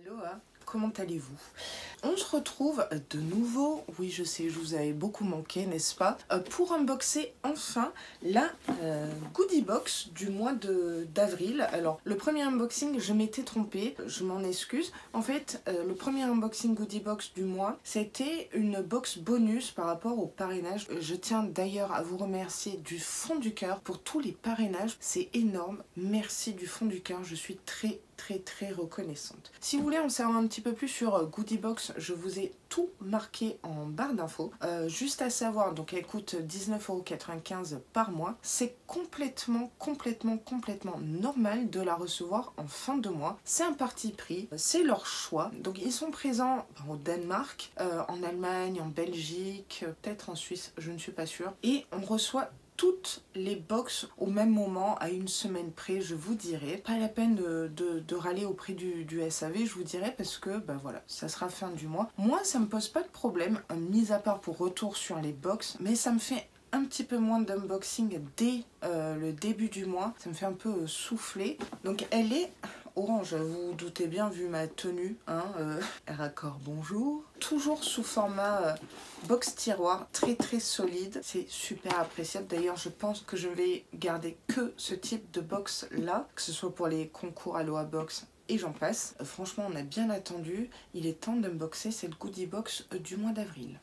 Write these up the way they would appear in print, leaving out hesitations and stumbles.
Aloha, comment allez-vous? On se retrouve de nouveau, oui je sais, je vous avais beaucoup manqué, n'est-ce pas, pour unboxer enfin la goodie box du mois d'avril. Alors, le premier unboxing, je m'étais trompée, je m'en excuse. En fait, le premier unboxing goodie box du mois, c'était une box bonus par rapport au parrainage. Je tiens d'ailleurs à vous remercier du fond du cœur pour tous les parrainages, c'est énorme. Merci du fond du cœur, je suis très reconnaissante. Si vous voulez en savoir un petit peu plus sur Goodie Box, je vous ai tout marqué en barre d'infos. Juste à savoir, donc elle coûte 19,95 € par mois. C'est complètement normal de la recevoir en fin de mois. C'est un parti pris, c'est leur choix. Donc ils sont présents au Danemark, en Allemagne, en Belgique, peut-être en Suisse, je ne suis pas sûre. Et on reçoit toutes les box au même moment, à une semaine près, je vous dirai. Pas la peine de râler auprès du SAV, je vous dirai, parce que ben voilà, ça sera fin du mois. Moi, ça me pose pas de problème, mis à part pour retour sur les box, mais ça me fait un petit peu moins d'unboxing dès le début du mois. Ça me fait un peu souffler. Donc elle est orange, vous vous doutez bien vu ma tenue, hein, raccord bonjour. Toujours sous format box tiroir, très solide, c'est super appréciable. D'ailleurs je pense que je vais garder que ce type de box là, que ce soit pour les concours Aloha Box et j'en passe. Franchement on a bien attendu, il est temps d'unboxer cette goodie box du mois d'avril.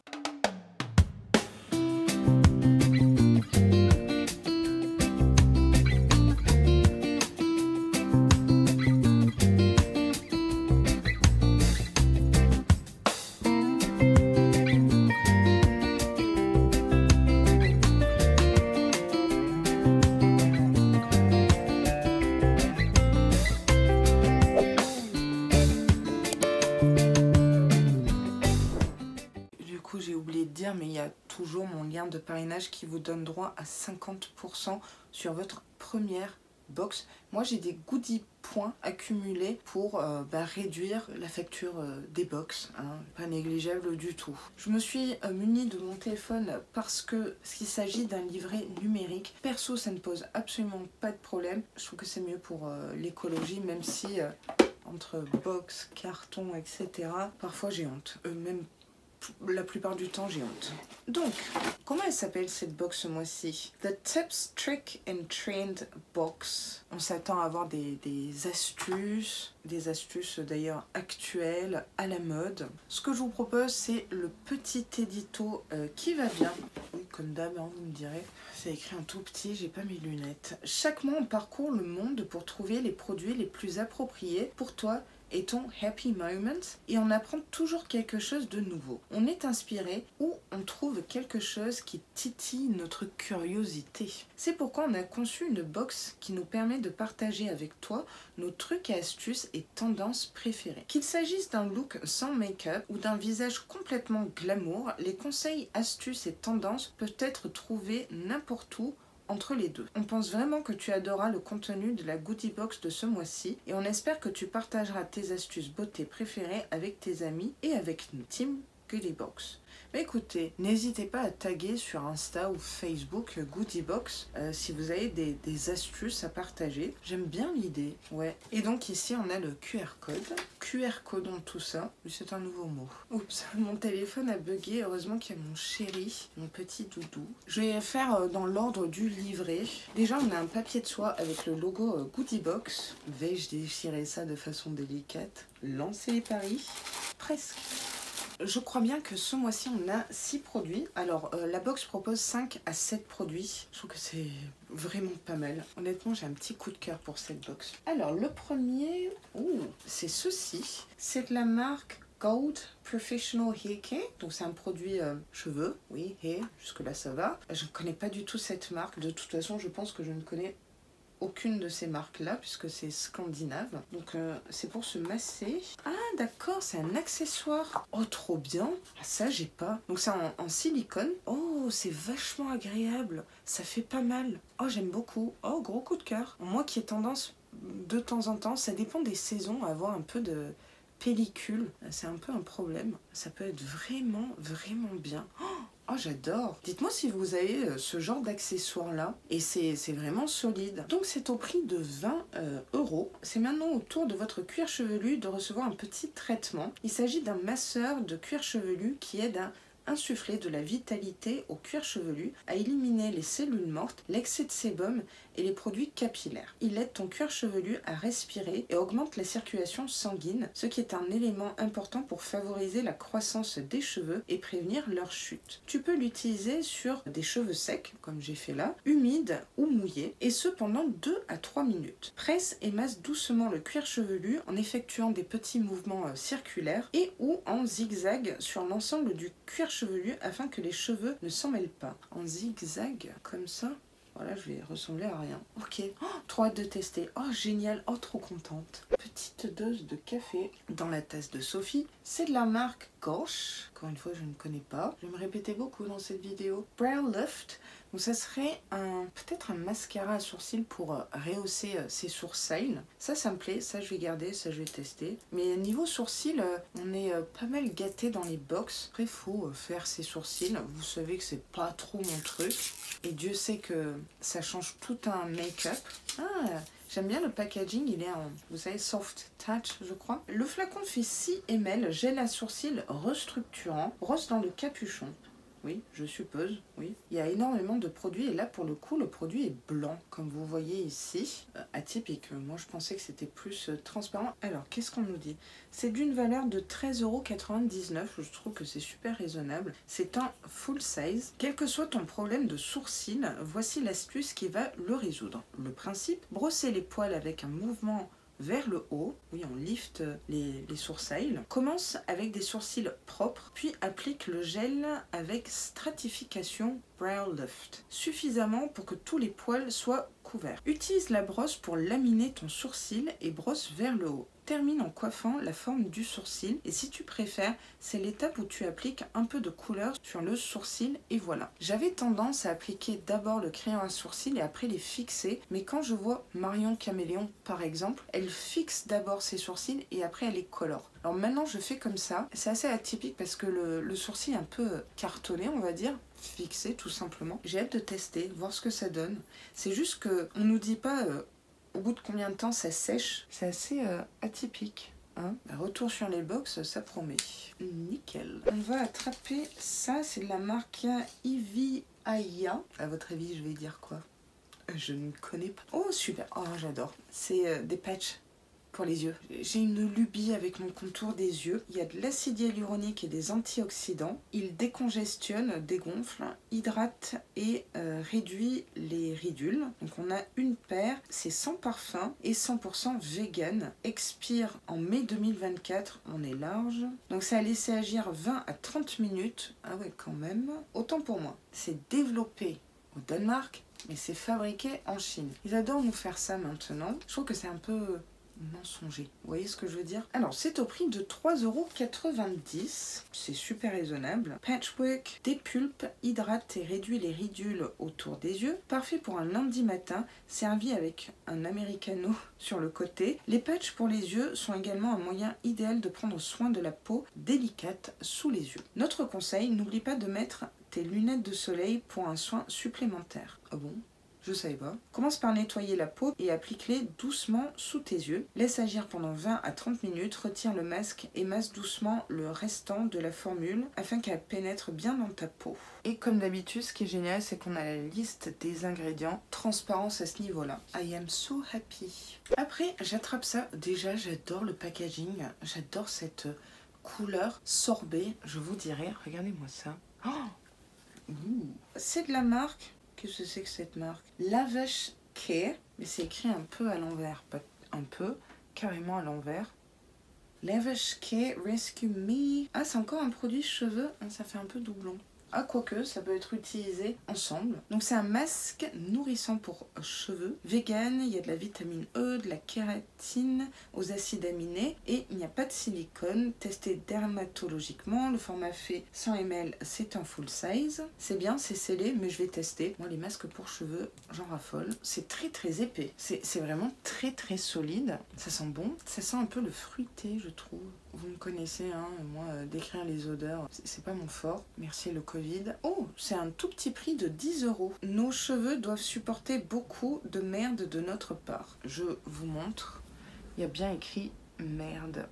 J'ai oublié de dire, mais il y a toujours mon lien de parrainage qui vous donne droit à 50% sur votre première box. Moi j'ai des goodie points accumulés pour réduire la facture des box, hein, pas négligeable du tout. Je me suis munie de mon téléphone parce que s'il s'agit d'un livret numérique, perso ça ne pose absolument pas de problème. Je trouve que c'est mieux pour l'écologie, même si entre box, carton, etc. parfois j'ai honte, même la plupart du temps j'ai honte. Donc, comment elle s'appelle cette box ce mois-ci? The Tips, Trick and Trend Box. On s'attend à avoir des astuces d'ailleurs actuelles, à la mode. Ce que je vous propose, c'est le petit édito qui va bien. Oui, comme d'hab, hein, vous me direz. C'est écrit en tout petit, j'ai pas mes lunettes. Chaque mois, on parcourt le monde pour trouver les produits les plus appropriés pour toi et ton happy moment, et on apprend toujours quelque chose de nouveau. On est inspiré ou on trouve quelque chose qui titille notre curiosité. C'est pourquoi on a conçu une box qui nous permet de partager avec toi nos trucs et astuces et tendances préférées. Qu'il s'agisse d'un look sans make-up ou d'un visage complètement glamour, les conseils, astuces et tendances peuvent être trouvés n'importe où entre les deux. On pense vraiment que tu adoreras le contenu de la goodie box de ce mois-ci et on espère que tu partageras tes astuces beauté préférées avec tes amis et avec nous. Team Goodie Box. Mais écoutez, n'hésitez pas à taguer sur Insta ou Facebook Goodie Box si vous avez des astuces à partager. J'aime bien l'idée, ouais. Et donc ici on a le QR code. QR codons tout ça, c'est un nouveau mot. Oups, mon téléphone a bugué, heureusement qu'il y a mon chéri, mon petit doudou. Je vais faire dans l'ordre du livret. Déjà on a un papier de soie avec le logo Goodie Box. Vais-je déchirer ça de façon délicate? Lancer les paris? Presque. Je crois bien que ce mois-ci, on a 6 produits. Alors, la box propose 5 à 7 produits. Je trouve que c'est vraiment pas mal. Honnêtement, j'ai un petit coup de cœur pour cette box. Alors, le premier, c'est ceci. C'est de la marque Gold Professional Hair Care. Donc, c'est un produit cheveux. Oui, hair, jusque-là, ça va. Je ne connais pas du tout cette marque. De toute façon, je pense que je ne connais aucune de ces marques là puisque c'est scandinave, donc c'est pour se masser. Ah d'accord, c'est un accessoire. Oh trop bien. Ah, ça j'ai pas. Donc c'est en silicone. Oh c'est vachement agréable, ça fait pas mal. Oh j'aime beaucoup. Oh gros coup de cœur. Moi qui ai tendance de temps en temps, ça dépend des saisons, à avoir un peu de pellicule, c'est un peu un problème. Ça peut être vraiment bien. Oh Oh, j'adore. Dites-moi si vous avez ce genre d'accessoires là. Et c'est vraiment solide. Donc c'est au prix de 20 €. C'est maintenant au tour de votre cuir chevelu de recevoir un petit traitement. Il s'agit d'un masseur de cuir chevelu qui aide à insuffler de la vitalité au cuir chevelu, à éliminer les cellules mortes, l'excès de sébum et les produits capillaires. Il aide ton cuir chevelu à respirer et augmente la circulation sanguine, ce qui est un élément important pour favoriser la croissance des cheveux et prévenir leur chute. Tu peux l'utiliser sur des cheveux secs, comme j'ai fait là, humides ou mouillés, et ce pendant 2 à 3 minutes. Presse et masse doucement le cuir chevelu en effectuant des petits mouvements circulaires et ou en zigzag sur l'ensemble du cuir chevelu afin que les cheveux ne s'en mêlent pas. En zigzag, comme ça. Voilà, je vais ressembler à rien. Ok, trop hâte de tester. Oh, génial, oh, trop contente. Petite dose de café dans la tasse de Sophie. C'est de la marque Gosh. Encore une fois, je ne connais pas. Je vais me répéter beaucoup dans cette vidéo. Brow Lift. Donc ça serait peut-être un mascara à sourcils pour rehausser ses sourcils. Ça me plaît, ça je vais garder, ça je vais tester. Mais niveau sourcils, on est pas mal gâté dans les box. Après, il faut faire ses sourcils. Vous savez que c'est pas trop mon truc. Et Dieu sait que ça change tout un make-up. Ah, j'aime bien le packaging, il est en, vous savez, soft touch, je crois. Le flacon fait 6 ml, gel à sourcils restructurant, rose dans le capuchon. Oui, je suppose, oui. Il y a énormément de produits et là, pour le coup, le produit est blanc, comme vous voyez ici. Atypique, moi je pensais que c'était plus transparent. Alors, qu'est-ce qu'on nous dit? C'est d'une valeur de 13,99 €, je trouve que c'est super raisonnable. C'est un full size. Quel que soit ton problème de sourcils, voici l'astuce qui va le résoudre. Le principe, brosser les poils avec un mouvement vers le haut, oui on lift les sourcils. Commence avec des sourcils propres, puis applique le gel avec stratification Brow Lift, suffisamment pour que tous les poils soient couverts. Utilise la brosse pour laminer ton sourcil et brosse vers le haut. Termine en coiffant la forme du sourcil et si tu préfères, c'est l'étape où tu appliques un peu de couleur sur le sourcil et voilà. J'avais tendance à appliquer d'abord le crayon à sourcil et après les fixer, mais quand je vois Marion Caméléon par exemple, elle fixe d'abord ses sourcils et après elle les colore. Alors maintenant je fais comme ça, c'est assez atypique parce que le sourcil est un peu cartonné on va dire, fixé tout simplement. J'ai hâte de tester, voir ce que ça donne. C'est juste que on nous dit pas au bout de combien de temps ça sèche. C'est assez atypique. Hein, retour sur les box, ça promet. Nickel. On va attraper ça, c'est de la marque Ivy Aya. À votre avis, je vais dire quoi? Je ne connais pas. Oh, super. Oh, j'adore. C'est des patchs pour les yeux. J'ai une lubie avec mon contour des yeux. Il y a de l'acide hyaluronique et des antioxydants. Il décongestionne, dégonfle, hydrate et réduit les ridules. Donc on a une paire, c'est sans parfum et 100% vegan. Expire en mai 2024, on est large. Donc ça a laissé agir 20 à 30 minutes. Ah ouais quand même. Autant pour moi. C'est développé au Danemark, mais c'est fabriqué en Chine. Ils adorent nous faire ça maintenant. Je trouve que c'est un peu mensonger. Vous voyez ce que je veux dire? Alors, c'est au prix de 3,90 €. C'est super raisonnable. Patchwork dépulpe, hydrate et réduit les ridules autour des yeux. Parfait pour un lundi matin, servi avec un americano sur le côté. Les patchs pour les yeux sont également un moyen idéal de prendre soin de la peau délicate sous les yeux. Notre conseil, n'oublie pas de mettre tes lunettes de soleil pour un soin supplémentaire. Ah bon? Je savais pas. Commence par nettoyer la peau et applique-les doucement sous tes yeux. Laisse agir pendant 20 à 30 minutes, retire le masque et masse doucement le restant de la formule afin qu'elle pénètre bien dans ta peau. Et comme d'habitude, ce qui est génial, c'est qu'on a la liste des ingrédients. Transparence à ce niveau-là. I am so happy. Après, j'attrape ça. Déjà, j'adore le packaging. J'adore cette couleur sorbet. Je vous dirais, regardez-moi ça. Oh, c'est de la marque... Qu'est-ce que c'est que cette marque? Lavish Care, mais c'est écrit un peu à l'envers, pas un peu, carrément à l'envers. Lavish Care Rescue Me. Ah, c'est encore un produit cheveux, ça fait un peu doublon. Ah, quoique, ça peut être utilisé ensemble. Donc c'est un masque nourrissant pour cheveux, vegan, il y a de la vitamine E, de la kératine, aux acides aminés, et il n'y a pas de silicone, testé dermatologiquement, le format fait 100 ml, c'est un full size. C'est bien, c'est scellé, mais je vais tester. Moi, les masques pour cheveux, j'en raffole. C'est très très épais, c'est vraiment très très solide. Ça sent bon, ça sent un peu le fruité, je trouve. Vous me connaissez, hein, moi, décrire les odeurs, c'est pas mon fort. Merci le cognac Covid. Oh, c'est un tout petit prix de 10 €. Nos cheveux doivent supporter beaucoup de merde de notre part. Je vous montre. Il y a bien écrit merde.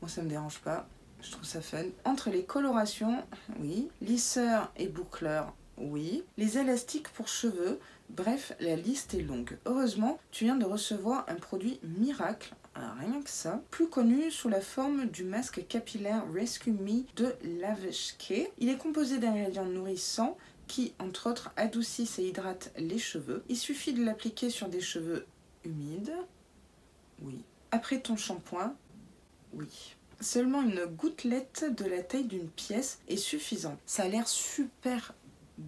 Moi, ça me dérange pas. Je trouve ça fun. Entre les colorations, oui. Lisseurs et boucleurs, oui. Les élastiques pour cheveux. Bref, la liste est longue. Heureusement, tu viens de recevoir un produit miracle, rien que ça, plus connu sous la forme du masque capillaire Rescue Me de Lavish Care. Il est composé d'ingrédients nourrissants qui, entre autres, adoucissent et hydratent les cheveux. Il suffit de l'appliquer sur des cheveux humides, oui. Après ton shampoing, oui. Seulement une gouttelette de la taille d'une pièce est suffisante. Ça a l'air super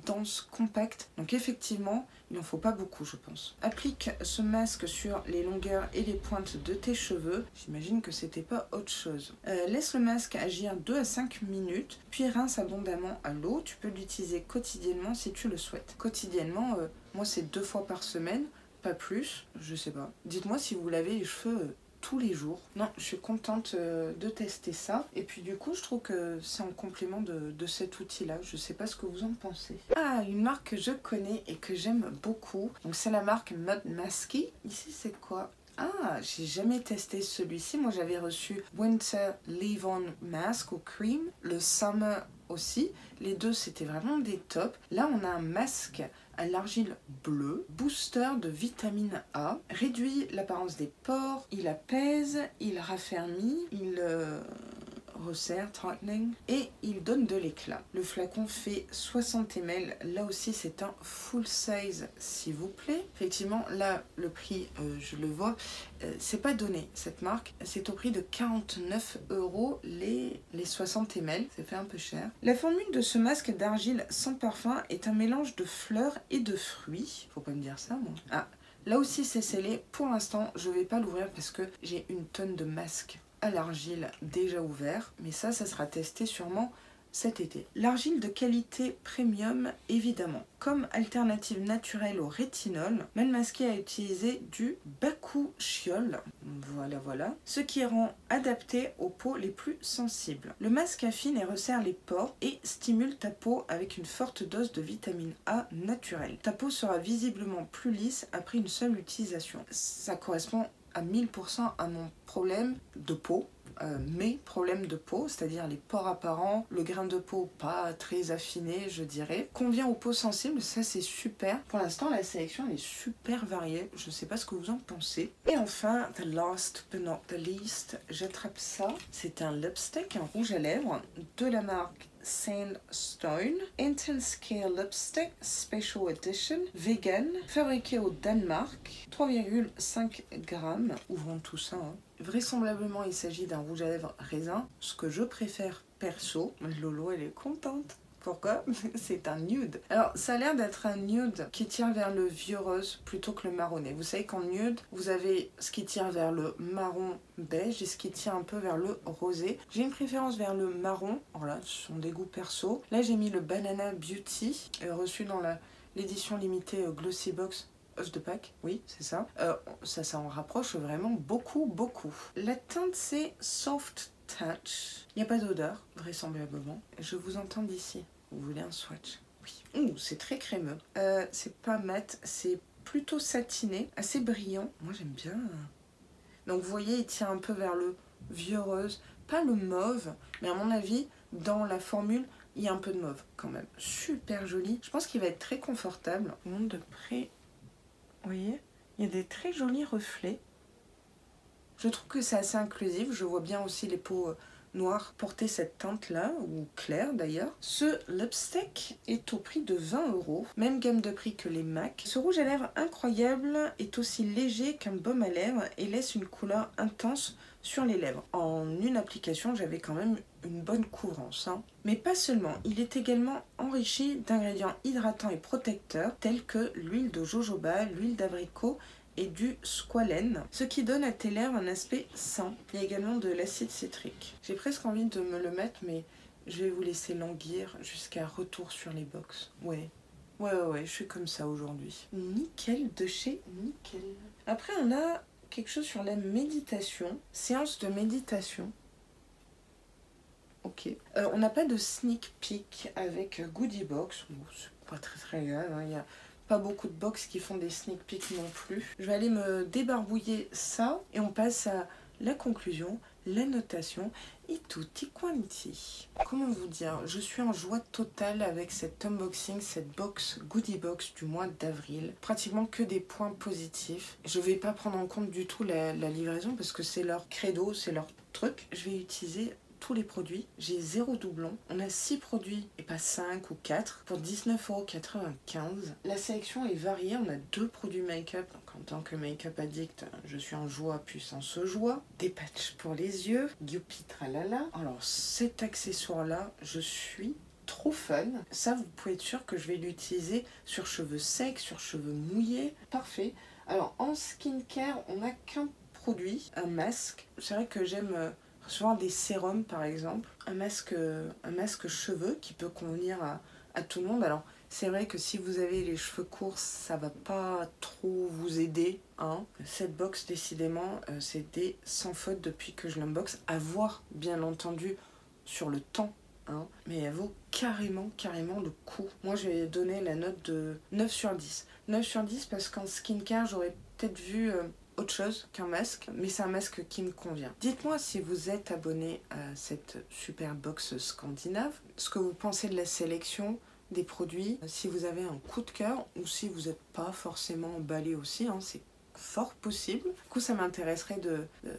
dense, compact. Donc effectivement, il n'en faut pas beaucoup, je pense. Applique ce masque sur les longueurs et les pointes de tes cheveux. J'imagine que c'était pas autre chose. Laisse le masque agir 2 à 5 minutes, puis rince abondamment à l'eau. Tu peux l'utiliser quotidiennement si tu le souhaites. Quotidiennement, moi c'est 2 fois par semaine, pas plus, je sais pas. Dites-moi si vous lavez les cheveux tous les jours. Non, je suis contente de tester ça. Et puis du coup, je trouve que c'est en complément de cet outil-là. Je sais pas ce que vous en pensez. Ah, une marque que je connais et que j'aime beaucoup. Donc c'est la marque Mud Masky. Ici, c'est quoi? Ah, j'ai jamais testé celui-ci. Moi, j'avais reçu Winter Leave-On Mask ou Cream. Le Summer aussi. Les deux, c'était vraiment des tops. Là, on a un masque à l'argile bleue, booster de vitamine A, réduit l'apparence des pores, il apaise, il raffermit, il resserre, tightening, et il donne de l'éclat. Le flacon fait 60 ml, là aussi c'est un full size s'il vous plaît. Effectivement là le prix je le vois, c'est pas donné cette marque, c'est au prix de 49 € les 60 ml, ça fait un peu cher. La formule de ce masque d'argile sans parfum est un mélange de fleurs et de fruits, faut pas me dire ça moi. Ah, là aussi c'est scellé, pour l'instant je vais pas l'ouvrir parce que j'ai une tonne de masques à l'argile déjà ouvert, mais ça sera testé sûrement cet été. L'argile de qualité premium évidemment. Comme alternative naturelle au rétinol, Mud Masky a utilisé du bakuchiol, voilà, ce qui rend adapté aux peaux les plus sensibles. Le masque affine et resserre les pores et stimule ta peau avec une forte dose de vitamine A naturelle. Ta peau sera visiblement plus lisse après une seule utilisation. Ça correspond à 1000% à mon problème de peau, mes problèmes de peau, c'est-à-dire les pores apparents, le grain de peau pas très affiné, je dirais. Convient aux peaux sensibles, ça c'est super. Pour l'instant, la sélection elle est super variée, je sais pas ce que vous en pensez. Et enfin, the last but not the least, j'attrape ça. C'est un lipstick, un rouge à lèvres de la marque Sandstone Intense Care Lipstick Special Edition Vegan, fabriqué au Danemark, 3,5 grammes. Ouvrons tout ça. Vraisemblablement, il s'agit d'un rouge à lèvres raisin, ce que je préfère perso. Lolo, elle est contente. Pourquoi? C'est un nude. Alors, ça a l'air d'être un nude qui tire vers le vieux rose plutôt que le marronné. Vous savez qu'en nude, vous avez ce qui tire vers le marron beige et ce qui tire un peu vers le rosé. J'ai une préférence vers le marron. Voilà, ce sont des goûts perso. Là, j'ai mis le Banana Beauty, reçu dans l'édition limitée Glossy Box of the Pack. Oui, c'est ça. Ça en rapproche vraiment beaucoup. La teinte, c'est Soft Touch. Il n'y a pas d'odeur, vraisemblablement. Je vous entends d'ici. Vous voulez un swatch? Oui. Ouh, c'est très crémeux. C'est pas mat, c'est plutôt satiné, assez brillant. Moi, j'aime bien. Donc, vous voyez, il tire un peu vers le vieux rose. Pas le mauve, mais à mon avis, dans la formule, il y a un peu de mauve quand même. Super joli. Je pense qu'il va être très confortable. Je vous montre de près. Vous voyez, il y a des très jolis reflets. Je trouve que c'est assez inclusif. Je vois bien aussi les peaux noires porter cette teinte-là, ou claire d'ailleurs. Ce lipstick est au prix de 20 €, même gamme de prix que les MAC. Ce rouge à lèvres incroyable est aussi léger qu'un baume à lèvres et laisse une couleur intense sur les lèvres. En une application, j'avais quand même une bonne couvrance. Mais pas seulement, il est également enrichi d'ingrédients hydratants et protecteurs tels que l'huile de jojoba, l'huile d'abricot et du squalène, ce qui donne à tes lèvres un aspect sain. Il y a également de l'acide citrique. J'ai presque envie de me le mettre, mais je vais vous laisser languir jusqu'à retour sur les box. Ouais, je suis comme ça aujourd'hui. Nickel de chez Nickel. Après, on a quelque chose sur la méditation. Séance de méditation. ok. On n'a pas de sneak peek avec Goodie Box. Bon, c'est pas très grave, hein. Il n'y a pas beaucoup de box qui font des sneak peeks non plus. Je vais aller me débarbouiller ça et on passe à la conclusion, la notation et tutti quanti. Comment vous dire, je suis en joie totale avec cet unboxing, cette box, Goodie Box du mois d'avril. Pratiquement que des points positifs. Je vais pas prendre en compte du tout la livraison parce que c'est leur credo, c'est leur truc. Je vais utiliser tous les produits, j'ai 0 doublon. On a 6 produits et pas 5 ou 4 pour 19,95 €. La sélection est variée, on a 2 produits make-up. Donc en tant que make-up addict, je suis en joie puissance joie. Des patchs pour les yeux, Youpi tralala. Alors cet accessoire-là, je suis trop fun. Ça, vous pouvez être sûr que je vais l'utiliser sur cheveux secs, sur cheveux mouillés. Parfait. Alors en skincare, on n'a qu'un produit, un masque. C'est vrai que j'aime recevoir des sérums par exemple, un masque cheveux qui peut convenir à tout le monde. Alors c'est vrai que si vous avez les cheveux courts, ça va pas trop vous aider, hein. Cette box décidément c'est des sans faute depuis que je l'unbox, à voir bien entendu sur le temps, hein, mais elle vaut carrément le coup. Moi je vais donner la note de 9 sur 10. 9 sur 10 parce qu'en skincare j'aurais peut-être vu autre chose qu'un masque, mais c'est un masque qui me convient. Dites-moi si vous êtes abonné à cette super box scandinave, ce que vous pensez de la sélection des produits, si vous avez un coup de cœur ou si vous n'êtes pas forcément emballé aussi, hein, c'est fort possible. Du coup, ça m'intéresserait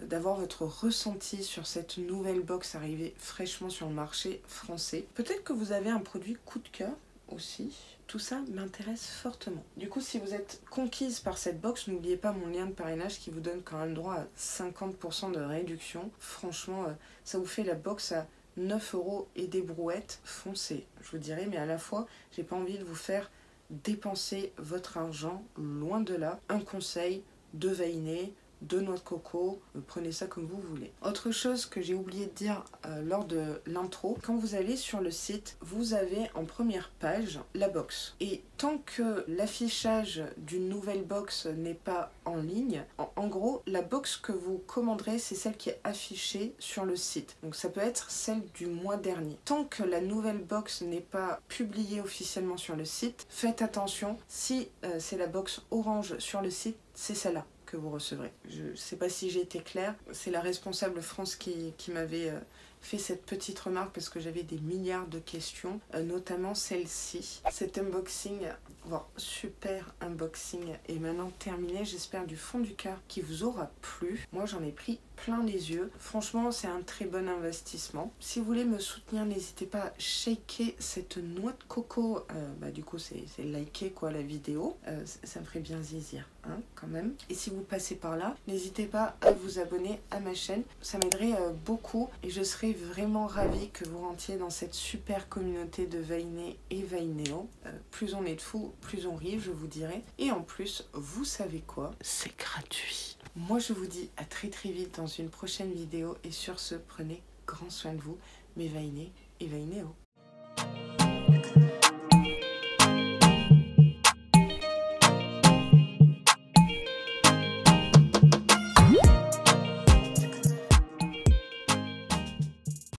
d'avoir votre ressenti sur cette nouvelle box arrivée fraîchement sur le marché français. Peut-être que vous avez un produit coup de cœur aussi. Tout ça m'intéresse fortement. Du coup, si vous êtes conquise par cette box, n'oubliez pas mon lien de parrainage qui vous donne quand même droit à 50% de réduction. Franchement, ça vous fait la box à 9 € et des brouettes. Foncez, je vous dirais, mais à la fois, j'ai pas envie de vous faire dépenser votre argent, loin de là. Un conseil, de Vainé, de noix de coco, prenez ça comme vous voulez. Autre chose que j'ai oublié de dire lors de l'intro, quand vous allez sur le site, vous avez en première page la box. Et tant que l'affichage d'une nouvelle box n'est pas en ligne, en gros, la box que vous commanderez, c'est celle qui est affichée sur le site. Donc ça peut être celle du mois dernier. Tant que la nouvelle box n'est pas publiée officiellement sur le site, faites attention, si c'est la box orange sur le site, c'est celle-là que vous recevrez. Je ne sais pas si j'ai été claire, c'est la responsable France qui m'avait fait cette petite remarque parce que j'avais des milliards de questions, notamment celle-ci. Cet unboxing, bon, super unboxing est maintenant terminé. J'espère du fond du cœur qu'il vous aura plu. Moi j'en ai pris plein les yeux. Franchement c'est un très bon investissement. Si vous voulez me soutenir, n'hésitez pas à shaker cette noix de coco. Du coup c'est liker quoi la vidéo. Ça me ferait bien zizir, hein, quand même. Et si vous passez par là, n'hésitez pas à vous abonner à ma chaîne. Ça m'aiderait beaucoup et je serais vraiment ravie que vous rentriez dans cette super communauté de Vainé et Vainéo. Plus on est de fous, plus on rit, je vous dirai. Et en plus, vous savez quoi? C'est gratuit. Moi, je vous dis à très vite dans une prochaine vidéo. Et sur ce, prenez grand soin de vous, mes Vainé et Vainéo.